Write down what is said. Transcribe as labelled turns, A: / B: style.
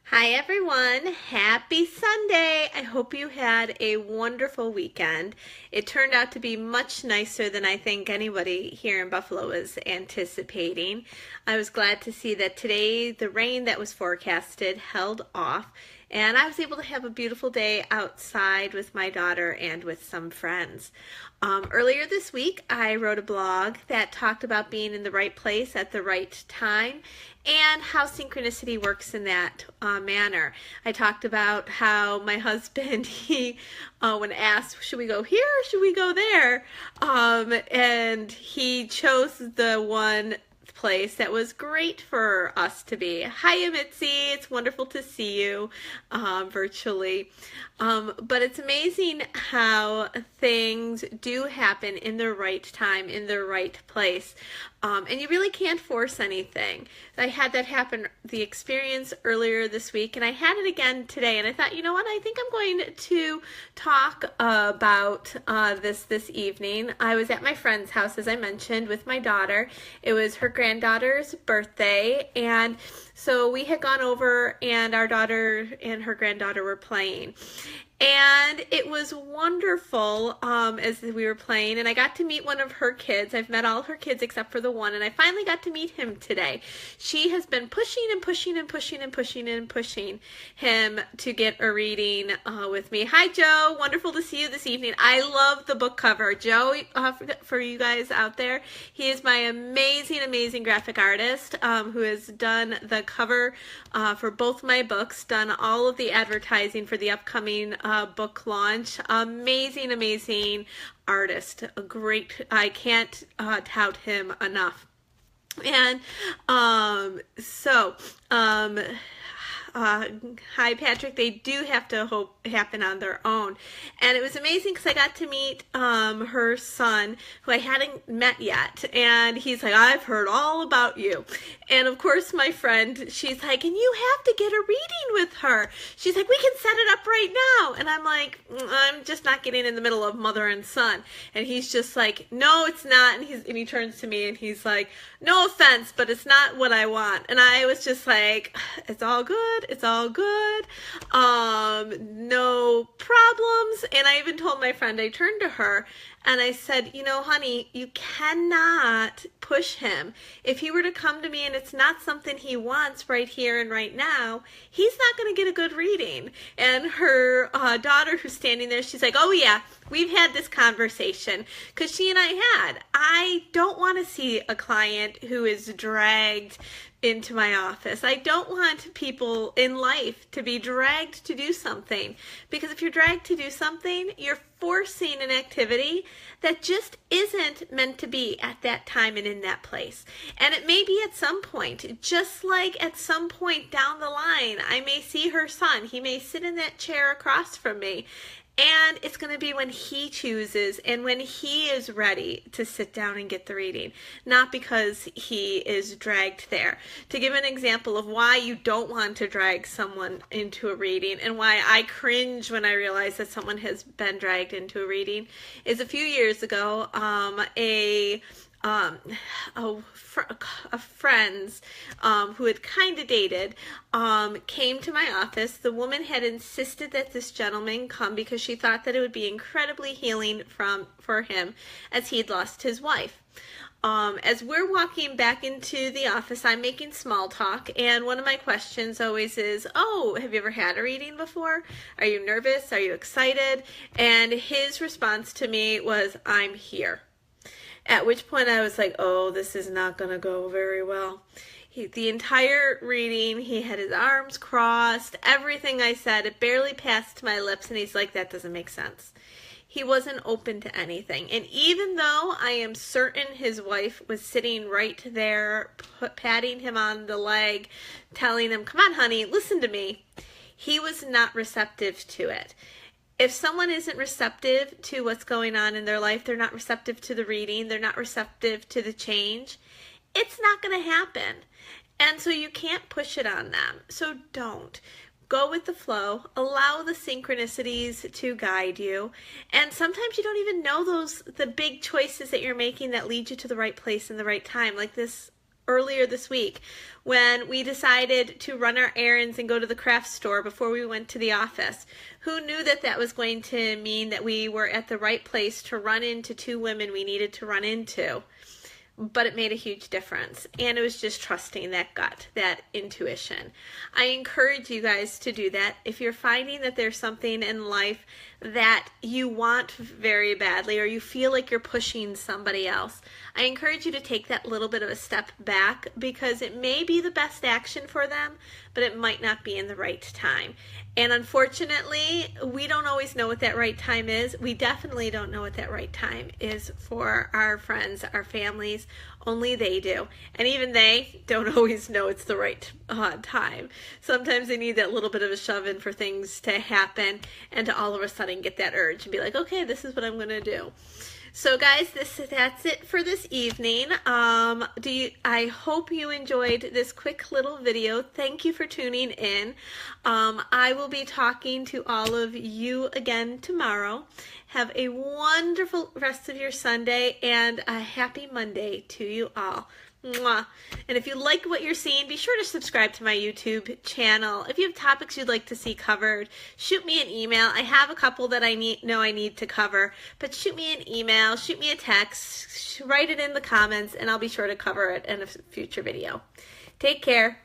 A: Hi everyone, happy Sunday. I hope you had a wonderful weekend. It turned out to be much nicer than I think anybody here in Buffalo was anticipating. I was glad to see that today the rain that was forecasted held off, and I was able to have a beautiful day outside with my daughter and with some friends. Earlier this week, I wrote a blog that talked about being in the right place at the right time and how synchronicity works in that manner. I talked about how my husband, when asked, should we go here or should we go there? And he chose the one place that was great for us to be. Hi, Mitzi. It's wonderful to see you virtually. But it's amazing how things do happen in the right time, in the right place. And you really can't force anything. I had that happen, the experience earlier this week, and I had it again today. And I thought, you know what? I think I'm going to talk about this evening. I was at my friend's house, as I mentioned, with my daughter. It was her granddaughter's birthday, and so we had gone over, and our daughter and her granddaughter were playing. And it was wonderful as we were playing, and I got to meet one of her kids. I've met all her kids except for the one, and I finally got to meet him today. She has been pushing and pushing and pushing and pushing and pushing him to get a reading with me. Hi, Joe. Wonderful to see you this evening. I love the book cover. Joe, for you guys out there, he is my amazing, amazing graphic artist who has done the cover for both my books, done all of the advertising for the upcoming book launch. Amazing, amazing artist. A great, I can't tout him enough. And hi Patrick, they do have to happen on their own. And it was amazing because I got to meet her son, who I hadn't met yet, and he's like, I've heard all about you. And of course my friend, she's like, and you have to get a reading with her. She's like, we can set it up right now. And I'm like, I'm just not getting in the middle of mother and son. And he's just like, no, it's not. And he turns to me and he's like, no offense, but it's not what I want. And I was just like, it's all good. It's all good. No problems. And I even told my friend, I turned to her and I said, you know, honey, you cannot push him. If he were to come to me and it's not something he wants right here and right now, he's not going to get a good reading. And her daughter, who's standing there, she's like, oh yeah, we've had this conversation, because she and I don't want to see a client who is dragged into my office. I don't want people in life to be dragged to do something, because if you're dragged to do something, you're forcing an activity that just isn't meant to be at that time and in that place. And it may be at some point, just like at some point down the line, I may see her son. He may sit in that chair across from me. And it's going to be when he chooses and when he is ready to sit down and get the reading, not because he is dragged there. To give an example of why you don't want to drag someone into a reading and why I cringe when I realize that someone has been dragged into a reading is a few years ago, friends who had kind of dated came to my office. The woman had insisted that this gentleman come because she thought that it would be incredibly healing for him, as he'd lost his wife. As we're walking back into the office, I'm making small talk, and one of my questions always is, oh, have you ever had a reading before? Are you nervous? Are you excited? And his response to me was, I'm here. At which point I was like, oh, this is not going to go very well. The entire reading, he had his arms crossed, everything I said, it barely passed my lips, and he's like, that doesn't make sense. He wasn't open to anything. And even though I am certain his wife was sitting right there, patting him on the leg, telling him, come on, honey, listen to me, he was not receptive to it. If someone isn't receptive to what's going on in their life, they're not receptive to the reading, they're not receptive to the change, it's not going to happen. And so you can't push it on them. So don't. Go with the flow. Allow the synchronicities to guide you. And sometimes you don't even know the big choices that you're making that lead you to the right place in the right time. Like this earlier this week when we decided to run our errands and go to the craft store before we went to the office. Who knew that that was going to mean that we were at the right place to run into two women we needed to run into? But it made a huge difference, and it was just trusting that gut, that intuition. I encourage you guys to do that. If you're finding that there's something in life that you want very badly, or you feel like you're pushing somebody else, I encourage you to take that little bit of a step back, because it may be the best action for them, but it might not be in the right time. And unfortunately, we don't always know what that right time is. We definitely don't know what that right time is for our friends, our families. Only they do. And even they don't always know it's the right time. Sometimes they need that little bit of a shove in for things to happen and to all of a sudden get that urge and be like, okay, this is what I'm going to do. So guys, that's it for this evening. I hope you enjoyed this quick little video. Thank you for tuning in. I will be talking to all of you again tomorrow. Have a wonderful rest of your Sunday and a happy Monday to you all. Mwah. And if you like what you're seeing, be sure to subscribe to my YouTube channel. If you have topics you'd like to see covered, shoot me an email. I have a couple that I need to cover, but shoot me an email, shoot me a text, write it in the comments, and I'll be sure to cover it in a future video. Take care.